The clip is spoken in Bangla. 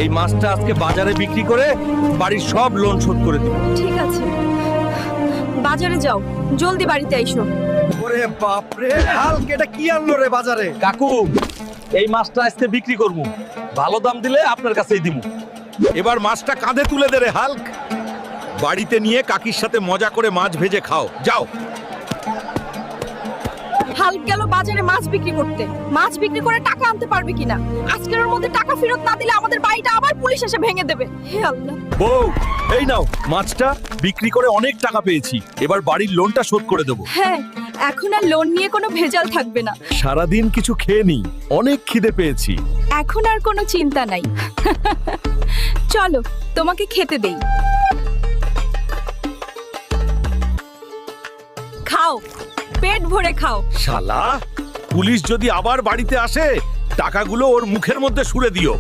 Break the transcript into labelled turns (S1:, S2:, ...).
S1: এই মাছটা আজকে বাজারে বিক্রি করে বাড়ির সব লোন শোধ করে দিব।
S2: ঠিক আছে, বাজারে যাও, জলদি বাড়িতে আইসো।
S1: ওরে বাপ রে, হাল্ক এটা কি আনলো রে বাজারে? কাকু, এই মাছটা আজকে বিক্রি করব, ভালো দাম দিলে আপনার কাছেই দিব। এবার মাছটা কাঁধে তুলে দে রে হাল্ক, বাড়িতে নিয়ে কাকির সাথে মজা করে মাছ ভেজে খাও। যাও।
S2: হাল্ক গেল বাজারে মাছ বিক্রি করতে, মাছ বিক্রি করে টাকা আনতে পারবে কিনা। আজকের ওর মধ্যে টাকা ফেরত না দিলে আমাদের বাড়িটা আবার পুলিশ এসে ভেঙে দেবে। হে আল্লাহ।
S1: বউ, এই নাও মাছটা বিক্রি করে অনেক টাকা পেয়েছি, এবার বাড়ির লোনটা শোধ করে দেব।
S2: হ্যাঁ, এখন আর লোন নিয়ে কোনো ভেজাল থাকবে না।
S1: সারাদিন কিছু খেয়ে নি, অনেক খিদে পেয়েছি।
S2: এখন আর কোনো চিন্তা নাই। চলো, তোমাকে খেতে দেই। খাও, পেট ভরে খাও।
S1: শালা, পুলিশ যদি আবার বাড়িতে আসে টাকাগুলো ওর মুখের মধ্যে সুরে দিও।